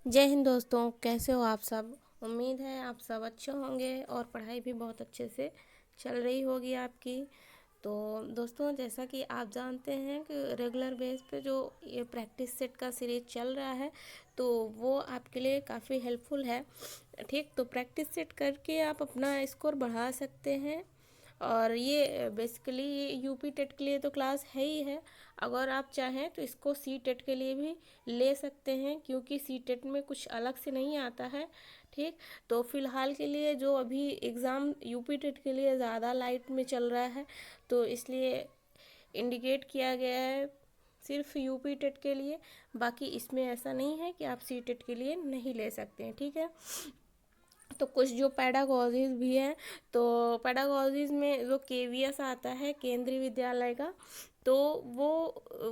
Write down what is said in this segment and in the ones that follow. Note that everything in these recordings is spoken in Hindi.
जय हिंद दोस्तों, कैसे हो आप सब। उम्मीद है आप सब अच्छे होंगे और पढ़ाई भी बहुत अच्छे से चल रही होगी आपकी। तो दोस्तों, जैसा कि आप जानते हैं कि रेगुलर बेस पे जो ये प्रैक्टिस सेट का सीरीज चल रहा है, तो वो आपके लिए काफ़ी हेल्पफुल है। ठीक, तो प्रैक्टिस सेट करके आप अपना स्कोर बढ़ा सकते हैं। और ये बेसिकली यूपी टेट के लिए तो क्लास है ही है। अगर आप चाहें तो इसको सी टेट के लिए भी ले सकते हैं, क्योंकि सी टेट में कुछ अलग से नहीं आता है। ठीक, तो फिलहाल के लिए जो अभी एग्ज़ाम यूपी टेट के लिए ज़्यादा लाइट में चल रहा है, तो इसलिए इंडिकेट किया गया है सिर्फ यूपी टेट के लिए। बाकी इसमें ऐसा नहीं है कि आप सी टेट के लिए नहीं ले सकते हैं। ठीक है, तो कुछ जो पैडागॉजीज भी हैं, तो पैडागॉजीज में जो केवीएस आता है केंद्रीय विद्यालय का, तो वो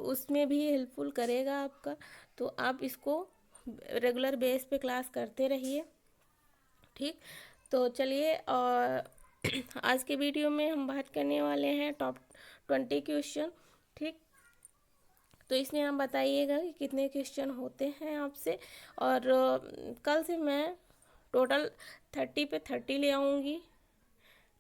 उसमें भी हेल्पफुल करेगा आपका। तो आप इसको रेगुलर बेस पे क्लास करते रहिए। ठीक, तो चलिए, और आज के वीडियो में हम बात करने वाले हैं टॉप 20 क्वेश्चन। ठीक, तो इसमें आप बताइएगा कि कितने क्वेश्चन होते हैं आपसे। और कल से मैं टोटल 30 पे 30 ले आऊँगी।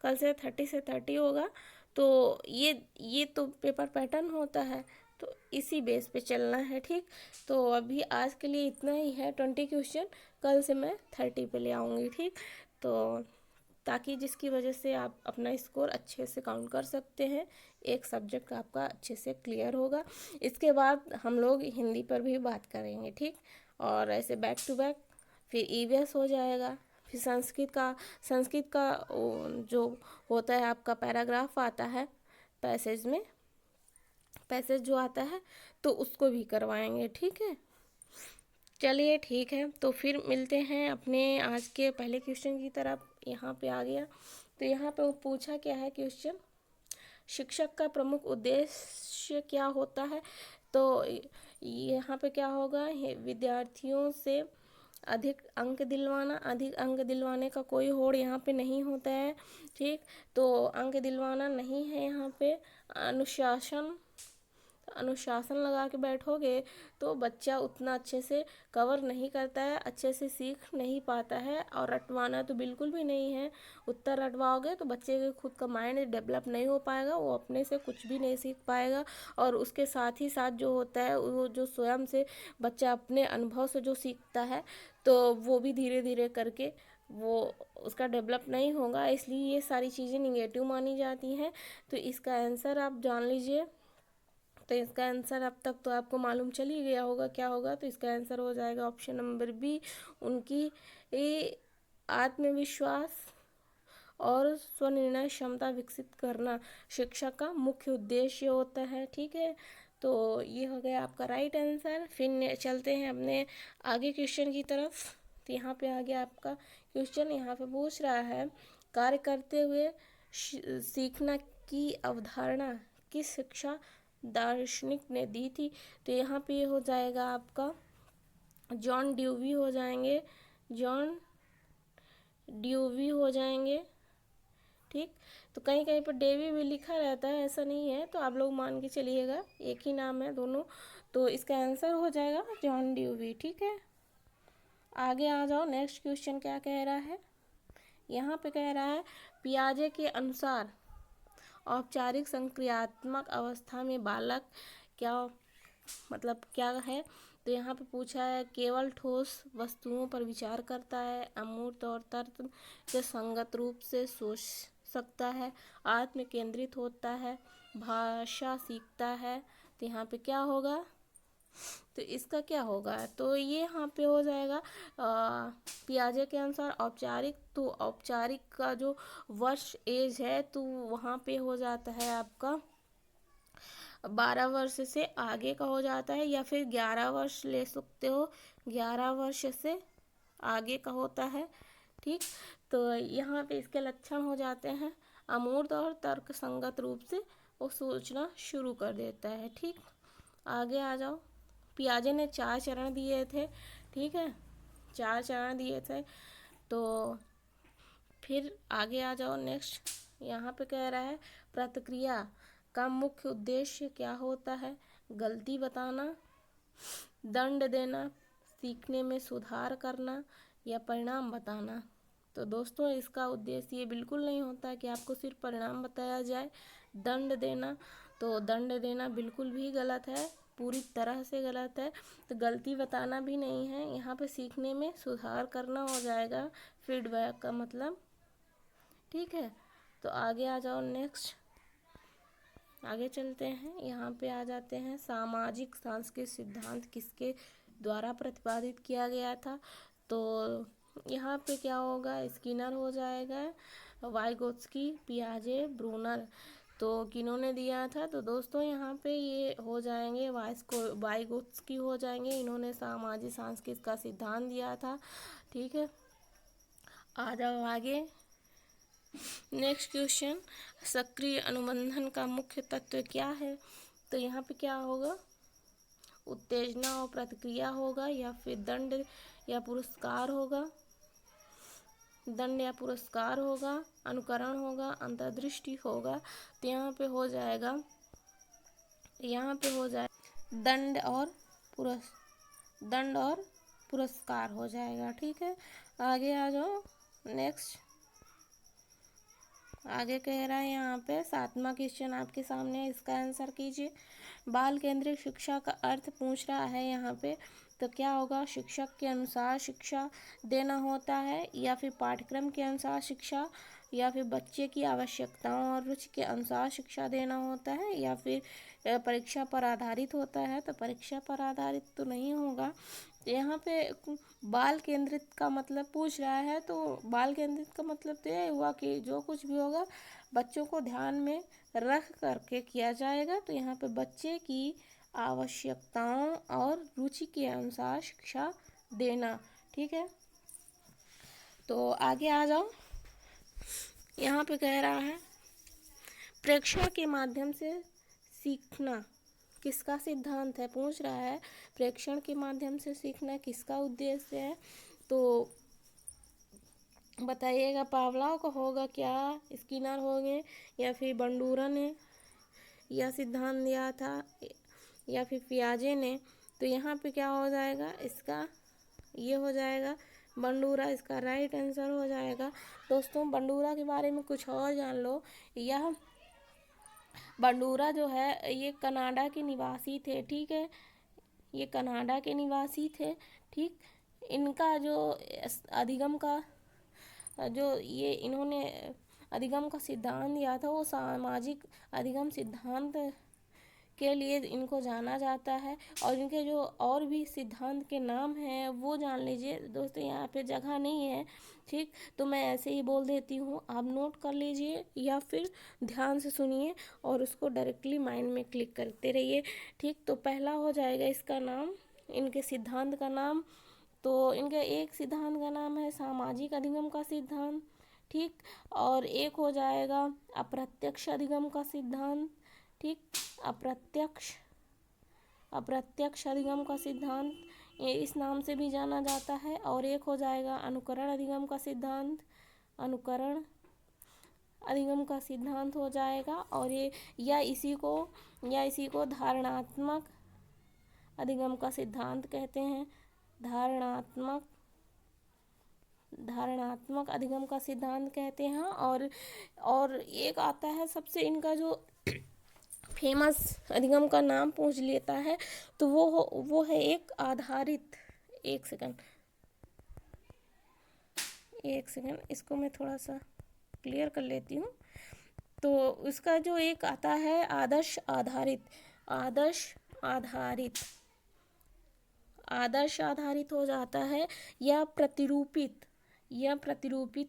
कल से 30 से 30 होगा। तो ये तो पेपर पैटर्न होता है, तो इसी बेस पे चलना है। ठीक, तो अभी आज के लिए इतना ही है, 20 क्वेश्चन। कल से मैं 30 पे ले आऊँगी। ठीक, तो ताकि जिसकी वजह से आप अपना स्कोर अच्छे से काउंट कर सकते हैं, एक सब्जेक्ट आपका अच्छे से क्लियर होगा। इसके बाद हम लोग हिंदी पर भी बात करेंगे। ठीक, और ऐसे बैक टू बैक फिर ईवीएस हो जाएगा। फिर संस्कृत का जो होता है आपका पैराग्राफ आता है, पैसेज जो आता है, तो उसको भी करवाएंगे। ठीक है, चलिए ठीक है, तो फिर मिलते हैं अपने आज के पहले क्वेश्चन की तरफ। यहाँ पे आ गया, तो यहाँ पे वो पूछा क्या है क्वेश्चन, शिक्षक का प्रमुख उद्देश्य क्या होता है। तो यहाँ पे क्या होगा, विद्यार्थियों से अधिक अंक दिलवाने का कोई होड़ यहाँ पे नहीं होता है। ठीक, तो अंक दिलवाना नहीं है यहाँ पे। अनुशासन अनुशासन लगा के बैठोगे तो बच्चा उतना अच्छे से कवर नहीं करता है, अच्छे से सीख नहीं पाता है। और रटवाना तो बिल्कुल भी नहीं है। उत्तर रटवाओगे तो बच्चे के खुद का माइंड डेवलप नहीं हो पाएगा, वो अपने से कुछ भी नहीं सीख पाएगा। और उसके साथ ही साथ जो होता है, वो जो स्वयं से बच्चा अपने अनुभव से जो सीखता है, तो वो भी धीरे धीरे करके वो उसका डेवलप नहीं होगा। इसलिए ये सारी चीज़ें निगेटिव मानी जाती हैं। तो इसका आंसर आप जान लीजिए। तो इसका आंसर अब तक तो आपको मालूम चल ही गया होगा क्या होगा। तो इसका आंसर हो जाएगा ऑप्शन नंबर बी। उनकी आत्मविश्वास और स्वनिर्णय क्षमता विकसित करना शिक्षा का मुख्य उद्देश्य होता है। ठीक है, तो ये हो गया आपका राइट आंसर। फिर चलते हैं अपने आगे क्वेश्चन की तरफ। तो यहाँ पे आ गया आपका क्वेश्चन। यहाँ पे पूछ रहा है, कार्य करते हुए सीखना की अवधारणा किस शिक्षा दार्शनिक ने दी थी। तो यहाँ पे हो जाएगा आपका जॉन ड्यूवी हो जाएंगे, जॉन ड्यूवी हो जाएंगे। ठीक, तो कहीं कहीं पर डेवी भी लिखा रहता है, ऐसा नहीं है, तो आप लोग मान के चलिएगा एक ही नाम है दोनों। तो इसका आंसर हो जाएगा जॉन ड्यूवी। ठीक है, आगे आ जाओ। नेक्स्ट क्वेश्चन क्या कह रहा है, यहाँ पे कह रहा है, पियाजे के अनुसार औपचारिक संक्रियात्मक अवस्था में बालक क्या क्या है। तो यहाँ पे पूछा है, केवल ठोस वस्तुओं पर विचार करता है, अमूर्त और तर्क से संगत रूप से सोच सकता है, आत्म केंद्रित होता है, भाषा सीखता है। तो यहाँ पे क्या होगा, तो इसका क्या होगा, तो ये यहाँ पे हो जाएगा पियाजे के अनुसार औपचारिक। तो औपचारिक का जो वर्ष एज है, तो वहाँ पे हो जाता है आपका 12 वर्ष से आगे का हो जाता है, या फिर 11 वर्ष ले सकते हो, 11 वर्ष से आगे का होता है। ठीक, तो यहाँ पे इसके लक्षण हो जाते हैं, अमूर्त और तर्क संगत रूप से वो सोचना शुरू कर देता है। ठीक, आगे आ जाओ। पियाजे ने 4 चरण दिए थे। ठीक है, 4 चरण दिए थे। तो फिर आगे आ जाओ नेक्स्ट। यहाँ पे कह रहा है, प्रतिक्रिया का मुख्य उद्देश्य क्या होता है, गलती बताना, दंड देना, सीखने में सुधार करना या परिणाम बताना। तो दोस्तों इसका उद्देश्य ये बिल्कुल नहीं होता कि आपको सिर्फ परिणाम बताया जाए, दंड देना। तो दंड देना बिल्कुल भी गलत है, पूरी तरह से गलत है। तो गलती बताना भी नहीं है, यहाँ पे सीखने में सुधार करना हो जाएगा फीडबैक का मतलब। ठीक है, तो आगे आ जाओ, नेक्स्ट आगे चलते हैं। यहाँ पे आ जाते हैं, सामाजिक सांस्कृतिक सिद्धांत किसके द्वारा प्रतिपादित किया गया था। तो यहाँ पे क्या होगा, स्किनर हो जाएगा, वाइगोत्स्की, पियाजे, ब्रूनर। तो किन्होंने दिया था, तो दोस्तों यहाँ पे ये हो जाएंगे वाइगोत्स्की हो जाएंगे। इन्होंने सामाजिक सांस्कृतिक का सिद्धांत दिया था। ठीक है, आ जाओ आगे। नेक्स्ट क्वेश्चन, सक्रिय अनुबंधन का मुख्य तत्व क्या है। तो यहाँ पे क्या होगा, उत्तेजना और प्रतिक्रिया होगा, या फिर दंड या पुरस्कार होगा, दंड या पुरस्कार होगा, अनुकरण होगा, अंतर्दृष्टि होगा। तो यहाँ पे हो जाएगा दंड और पुरस्कार हो जाएगा। ठीक है, आगे आ जाओ, नेक्स्ट आगे कह रहा है यहाँ पे 7वां क्वेश्चन आपके सामने है, इसका आंसर कीजिए। बाल केंद्रित शिक्षा का अर्थ पूछ रहा है यहाँ पे। तो क्या होगा, शिक्षक के अनुसार शिक्षा देना होता है, या फिर पाठ्यक्रम के अनुसार शिक्षा, या फिर बच्चे की आवश्यकताओं और रुचि के अनुसार शिक्षा देना होता है, या फिर परीक्षा पर आधारित होता है। तो परीक्षा पर आधारित तो नहीं होगा। यहाँ पे बाल केंद्रित का मतलब पूछ रहा है, तो बाल केंद्रित का मतलब तो ये हुआ कि जो कुछ भी होगा बच्चों को ध्यान में रख करके किया जाएगा। तो यहाँ पे बच्चे की आवश्यकताओं और रुचि के अनुसार शिक्षा देना। ठीक है, तो आगे आ जाओ। यहाँ पे कह रहा है, प्रेक्षण के माध्यम से सीखना किसका सिद्धांत है, पूछ रहा है। प्रेक्षण के माध्यम से सीखना किसका उद्देश्य है। तो बताइएगा, पावलोव का होगा क्या, स्किनर होंगे, या फिर बंडूरा ने यह सिद्धांत दिया था, या फिर पियाजे ने। तो यहाँ पे क्या हो जाएगा, इसका ये हो जाएगा बंडूरा, इसका राइट आंसर हो जाएगा। दोस्तों बंडूरा के बारे में कुछ और जान लो। यह बंडूरा जो है ये कनाडा के निवासी थे। ठीक है, ये कनाडा के निवासी थे। ठीक, इनका जो अधिगम का जो ये इन्होंने अधिगम का सिद्धांत दिया था, वो सामाजिक अधिगम सिद्धांत के लिए इनको जाना जाता है। और इनके जो और भी सिद्धांत के नाम हैं वो जान लीजिए। दोस्तों यहाँ पे जगह नहीं है, ठीक, तो मैं ऐसे ही बोल देती हूँ, आप नोट कर लीजिए या फिर ध्यान से सुनिए और उसको डायरेक्टली माइंड में क्लिक करते रहिए। ठीक, तो पहला हो जाएगा इसका नाम, इनके सिद्धांत का नाम। तो इनका एक सिद्धांत का नाम है सामाजिक अधिगम का सिद्धांत। ठीक, और एक हो जाएगा अप्रत्यक्ष अधिगम का सिद्धांत। ठीक, अप्रत्यक्ष अधिगम का सिद्धांत, ये इस नाम से भी जाना जाता है। और एक हो जाएगा अनुकरण अधिगम का सिद्धांत, अनुकरण अधिगम का सिद्धांत हो जाएगा। और ये या इसी को धारणात्मक अधिगम का सिद्धांत कहते हैं। धारणात्मक अधिगम का सिद्धांत कहते हैं। और एक आता है सबसे, इनका जो फेमस अधिगम का नाम पूछ लेता है तो वो है एक आधारित। एक सेकंड, इसको मैं थोड़ा सा क्लियर कर लेती हूँ। तो उसका जो एक आता है आदर्श आधारित हो जाता है, या प्रतिरूपित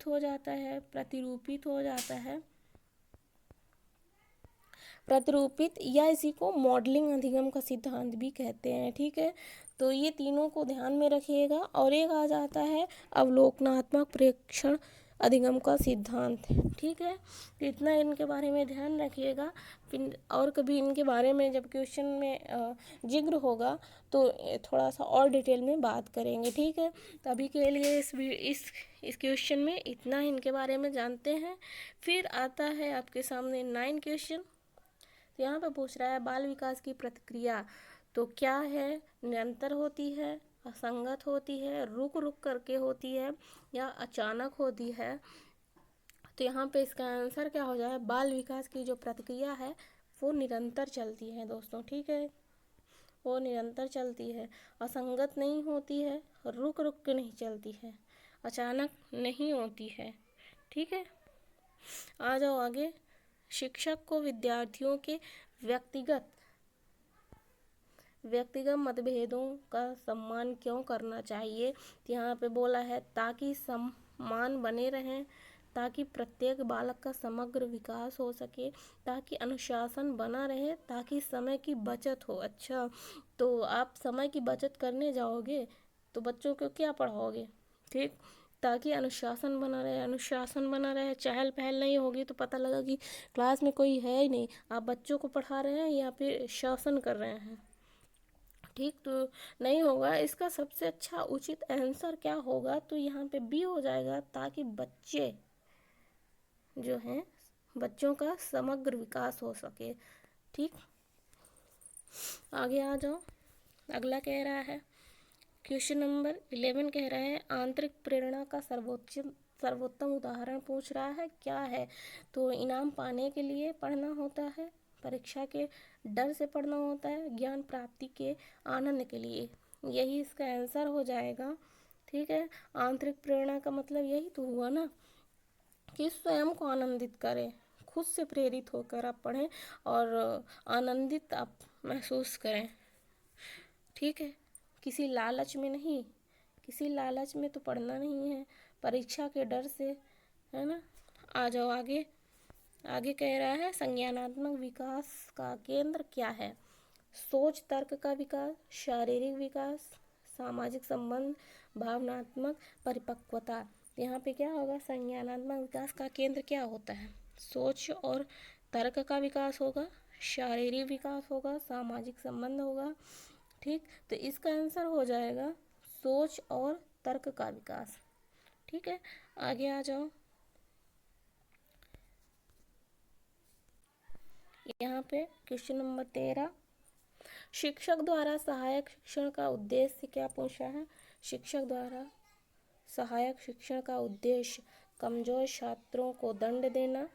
हो जाता है, प्रतिरूपित, या इसी को मॉडलिंग अधिगम का सिद्धांत भी कहते हैं। ठीक है, तो ये तीनों को ध्यान में रखिएगा। और एक आ जाता है अवलोकनात्मक प्रेक्षण अधिगम का सिद्धांत। ठीक है, तो इतना इनके बारे में ध्यान रखिएगा। फिर और कभी इनके बारे में जब क्वेश्चन में जिक्र होगा तो थोड़ा सा और डिटेल में बात करेंगे। ठीक है, तो अभी के लिए इस क्वेश्चन में इतना इनके बारे में जानते हैं। फिर आता है आपके सामने 9 क्वेश्चन। यहाँ पे पूछ रहा है बाल विकास की प्रक्रिया तो क्या है, निरंतर होती है, असंगत होती है, रुक रुक करके होती है, या अचानक होती है। तो यहाँ पे इसका आंसर क्या हो जाए, बाल विकास की जो प्रक्रिया है वो निरंतर चलती है दोस्तों, ठीक है, वो निरंतर चलती है, असंगत नहीं होती है, रुक रुक के नहीं चलती है, अचानक नहीं होती है, ठीक है। आ जाओ आगे। शिक्षक को विद्यार्थियों के व्यक्तिगत व्यक्तिगत मतभेदों का सम्मान क्यों करना चाहिए। तो यहाँ पे बोला है ताकि सम्मान बने रहें, ताकि प्रत्येक बालक का समग्र विकास हो सके, ताकि अनुशासन बना रहे, ताकि समय की बचत हो। अच्छा, तो आप समय की बचत करने जाओगे तो बच्चों को क्या पढ़ाओगे, ठीक। ताकि अनुशासन बना रहे, अनुशासन बना रहे, चहल पहल नहीं होगी तो पता लगा कि क्लास में कोई है ही नहीं, आप बच्चों को पढ़ा रहे हैं या फिर शासन कर रहे हैं, ठीक, तो नहीं होगा। इसका सबसे अच्छा उचित आंसर क्या होगा, तो यहाँ पे बी हो जाएगा, ताकि बच्चे जो हैं, बच्चों का समग्र विकास हो सके, ठीक। आगे आ जाओ। अगला कह रहा है क्वेश्चन नंबर 11 कह रहा है आंतरिक प्रेरणा का सर्वोत्तम उदाहरण पूछ रहा है, क्या है। तो इनाम पाने के लिए पढ़ना होता है, परीक्षा के डर से पढ़ना होता है, ज्ञान प्राप्ति के आनंद के लिए, यही इसका आंसर हो जाएगा, ठीक है। आंतरिक प्रेरणा का मतलब यही तो हुआ ना कि स्वयं को आनंदित करें, खुद से प्रेरित होकर आप पढ़ें और आनंदित आप महसूस करें, ठीक है। किसी लालच में नहीं, किसी लालच में तो पढ़ना नहीं है, परीक्षा के डर से, है ना। आ जाओ आगे। आगे कह रहा है संज्ञानात्मक विकास का केंद्र क्या है। सोच तर्क का विकास, शारीरिक विकास, सामाजिक संबंध, भावनात्मक परिपक्वता। यहाँ पे क्या होगा, संज्ञानात्मक विकास का केंद्र क्या होता है, सोच और तर्क का विकास होगा, शारीरिक विकास होगा, सामाजिक संबंध होगा, ठीक। तो इसका आंसर हो जाएगा सोच और तर्क का विकास, ठीक है। आगे आ जाओ। यहाँ पे क्वेश्चन नंबर 13 शिक्षक द्वारा सहायक शिक्षण का उद्देश्य क्या पूछा है। शिक्षक द्वारा सहायक शिक्षण का उद्देश्य कमजोर छात्रों को दंड देना,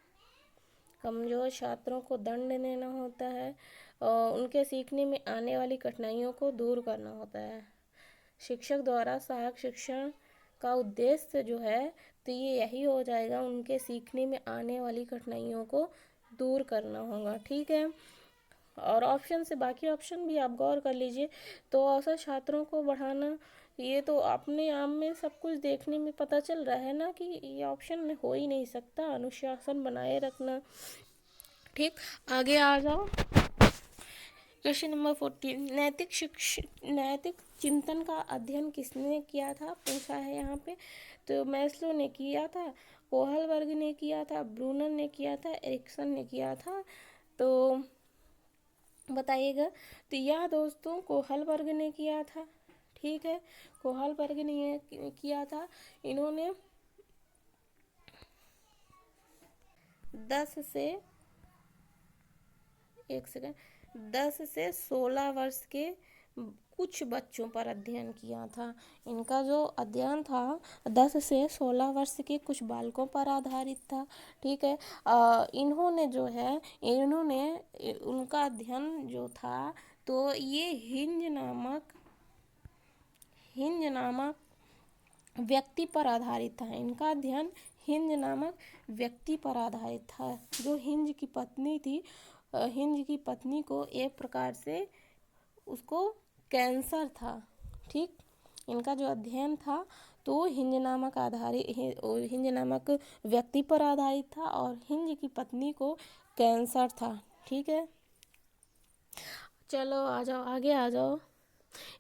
कमजोर छात्रों को दंड देना होता है और उनके सीखने में आने वाली कठिनाइयों को दूर करना होता है। शिक्षक द्वारा सहायक शिक्षण का उद्देश्य जो है तो ये यही हो जाएगा, उनके सीखने में आने वाली कठिनाइयों को दूर करना होगा, ठीक है। और ऑप्शन से बाकी ऑप्शन भी आप गौर कर लीजिए। तो अवसर छात्रों को बढ़ाना, ये तो अपने आप में सब कुछ देखने में पता चल रहा है ना कि ये ऑप्शन हो ही नहीं सकता। अनुशासन बनाए रखना, ठीक। आगे आ जाओ। क्वेश्चन नंबर 14 नैतिक चिंतन का अध्ययन किसने किया था पूछा है यहाँ पे। तो मैस्लो ने किया था, कोहलबर्ग ने किया था, ब्रूनर ने किया था, एरिक्सन ने किया था। तो बताइएगा। तो यह दोस्तों कोहलबर्ग ने किया था, ठीक है, कोहलबर्ग ने किया था। इन्होंने 10 से 16 वर्ष के कुछ बच्चों पर अध्ययन किया था। इनका जो अध्ययन था 10 से 16 वर्ष के कुछ बालकों पर आधारित था, ठीक है। इन्होंने जो है उनका अध्ययन जो था तो ये हिंज नामक व्यक्ति पर आधारित था। इनका अध्ययन हिंज नामक व्यक्ति पर आधारित था। जो हिंज की पत्नी थी, हिंज की पत्नी को एक प्रकार से उसको कैंसर था, ठीक। इनका जो अध्ययन था तो हिंज नामक व्यक्ति पर आधारित था और हिंज की पत्नी को कैंसर था, ठीक है। चलो आ जाओ, आगे आ जाओ।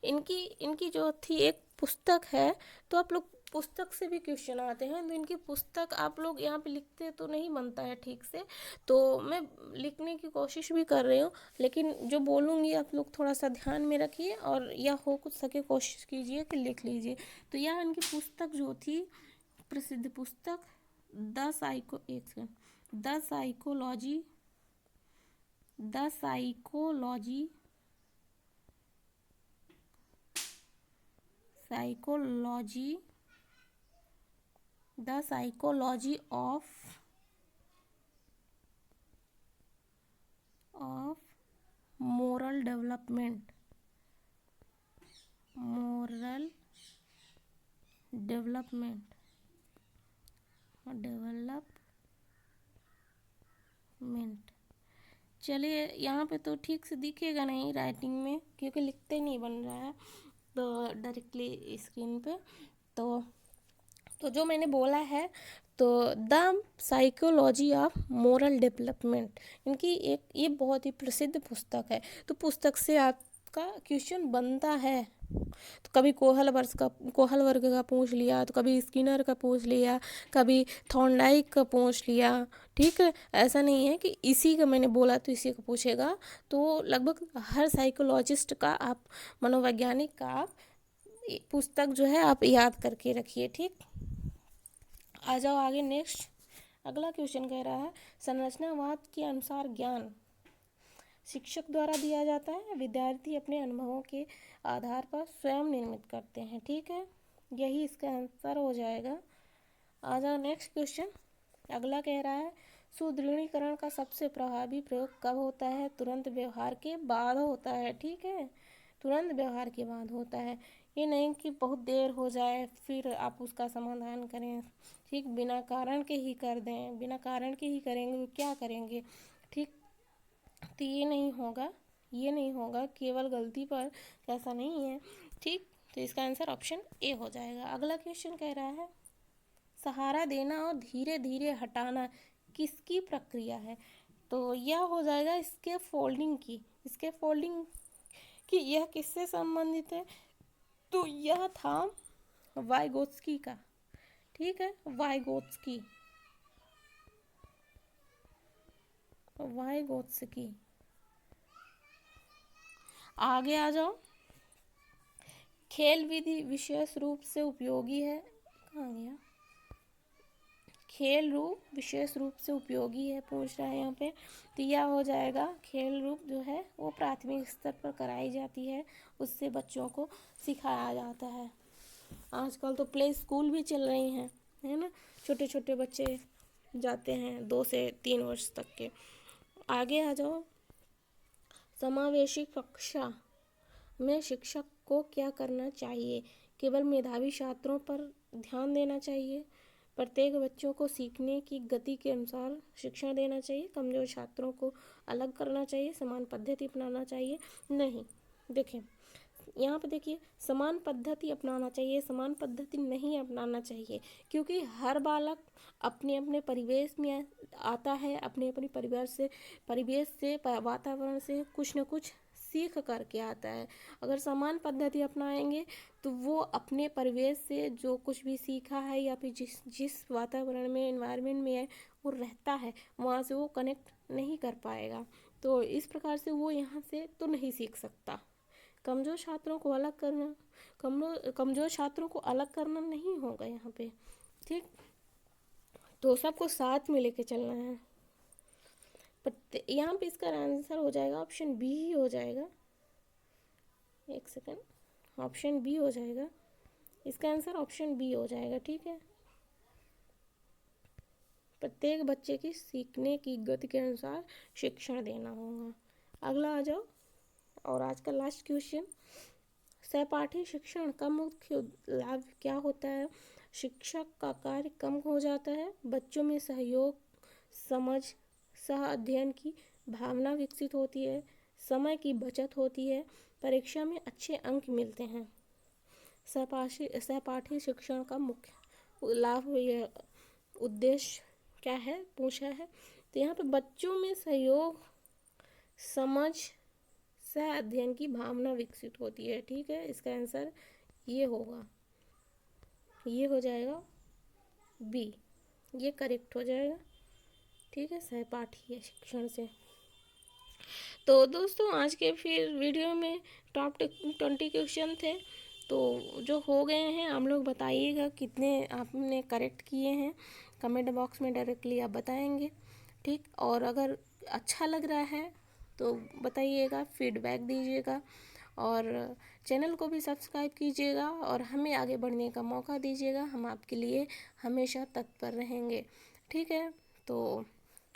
इनकी जो थी एक पुस्तक है, तो आप लोग पुस्तक से भी क्वेश्चन आते हैं। तो इनकी पुस्तक आप लोग यहाँ पे लिखते तो नहीं बनता है ठीक से, तो मैं लिखने की कोशिश भी कर रही हूँ, लेकिन जो बोलूँगी आप लोग थोड़ा सा ध्यान में रखिए और या हो कुछ सके कोशिश कीजिए कि लिख लीजिए। तो यह इनकी पुस्तक जो थी, प्रसिद्ध पुस्तक the psychology psychology, the psychology of moral development, moral development, चलिए यहाँ पे तो ठीक से दिखेगा नहीं राइटिंग में, क्योंकि लिखते नहीं बन रहा है तो डायरेक्टली स्क्रीन पे। तो जो मैंने बोला है, तो the psychology of moral development, इनकी एक ये बहुत ही प्रसिद्ध पुस्तक है। तो पुस्तक से आपका क्वेश्चन बनता है, तो कभी कोहल वर्ग का पूछ लिया, तो कभी स्किनर का पूछ लिया, कभी थॉर्नडाइक का पूछ लिया। ठीक है, ऐसा नहीं है कि इसी का मैंने बोला तो इसी का पूछेगा। तो लगभग हर साइकोलॉजिस्ट का आप, मनोवैज्ञानिक का आप पुस्तक जो है आप याद करके रखिए। ठीक, आ जाओ आगे। नेक्स्ट अगला क्वेश्चन कह रहा है, संरचनावाद के अनुसार ज्ञान शिक्षक द्वारा दिया जाता है, विद्यार्थी अपने अनुभवों के आधार पर स्वयं निर्मित करते हैं। ठीक है, यही इसका आंसर हो जाएगा। आ जाओ नेक्स्ट क्वेश्चन। अगला कह रहा है, सुदृढ़ीकरण का सबसे प्रभावी प्रयोग कब होता है? तुरंत व्यवहार के बाद होता है। ठीक है, तुरंत व्यवहार के बाद होता है, ये नहीं कि बहुत देर हो जाए फिर आप उसका समाधान करें। ठीक, बिना कारण के ही कर दें, बिना कारण के ही करेंगे, क्या करेंगे? ठीक, तो ये नहीं होगा, ये नहीं होगा, केवल गलती पर ऐसा नहीं है। ठीक, तो इसका आंसर ऑप्शन ए हो जाएगा। अगला क्वेश्चन कह रहा है, सहारा देना और धीरे धीरे हटाना किसकी प्रक्रिया है? तो यह हो जाएगा इसके फोल्डिंग की। यह किससे संबंधित है? तो यह था वाइगोत्स्की का। ठीक है, वाइगोत्स्की। आगे आ जाओ। खेल विधि विशेष रूप से उपयोगी है, कहाँ गया? खेल रूप विशेष रूप से उपयोगी है पूछ रहा है यहाँ पे। तो यह हो जाएगा, खेल रूप जो है वो प्राथमिक स्तर पर कराई जाती है, उससे बच्चों को सिखाया जाता है। आजकल तो प्ले स्कूल भी चल रही हैं, है ना, छोटे छोटे बच्चे जाते हैं 2 से 3 वर्ष तक के। आगे आ जाओ। समावेशी कक्षा में शिक्षक को क्या करना चाहिए? केवल मेधावी छात्रों पर ध्यान देना चाहिए, प्रत्येक बच्चों को सीखने की गति के अनुसार शिक्षण देना चाहिए, कमजोर छात्रों को अलग करना चाहिए, समान पद्धति अपनाना चाहिए? नहीं, देखें यहाँ पे देखिए, समान पद्धति अपनाना चाहिए, समान पद्धति नहीं अपनाना चाहिए, क्योंकि हर बालक अपने अपने परिवेश में आता है, अपने अपने परिवेश से वातावरण से कुछ न कुछ सीख करके आता है। अगर समान पद्धति अपनाएंगे तो वो अपने परिवेश से जो कुछ भी सीखा है या फिर जिस वातावरण में, एनवायरनमेंट में है वो रहता है, वहाँ से वो कनेक्ट नहीं कर पाएगा। तो इस प्रकार से वो यहाँ से तो नहीं सीख सकता। कमज़ोर छात्रों को अलग करना नहीं होगा यहाँ पे। ठीक, तो सबको साथ में लेके चलना है। पर यहाँ पे इसका आंसर हो जाएगा ऑप्शन बी ही हो जाएगा। एक सेकंड, ऑप्शन बी हो जाएगा, इसका आंसर ऑप्शन बी हो जाएगा। ठीक है, प्रत्येक बच्चे की सीखने की गति के अनुसार शिक्षण देना होगा। अगला आ जाओ, और आज का लास्ट क्वेश्चन, सहपाठी शिक्षण का मुख्य लाभ क्या होता है? शिक्षक का कार्य कम हो जाता है, बच्चों में सहयोग, समझ, सह अध्ययन की भावना विकसित होती है, समय की बचत होती है, परीक्षा में अच्छे अंक मिलते हैं। सहपाठी शिक्षण का मुख्य लाभ या उद्देश्य क्या है पूछा है, तो यहाँ पे बच्चों में सहयोग, समझ, सह अध्ययन की भावना विकसित होती है। ठीक है, इसका आंसर ये होगा, ये हो जाएगा बी, ये करेक्ट हो जाएगा। ठीक है, सहपाठी शिक्षण से। तो दोस्तों आज के फिर वीडियो में टॉप 20 क्वेश्चन थे, तो जो हो गए हैं हम लोग बताइएगा कितने आपने करेक्ट किए हैं, कमेंट बॉक्स में डायरेक्टली आप बताएंगे। ठीक, और अगर अच्छा लग रहा है तो बताइएगा, फीडबैक दीजिएगा, और चैनल को भी सब्सक्राइब कीजिएगा और हमें आगे बढ़ने का मौका दीजिएगा। हम आपके लिए हमेशा तत्पर रहेंगे। ठीक है, तो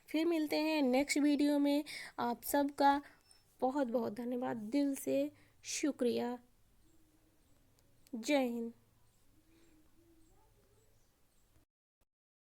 फिर मिलते हैं नेक्स्ट वीडियो में। आप सबका बहुत बहुत धन्यवाद, दिल से शुक्रिया। जय हिंद।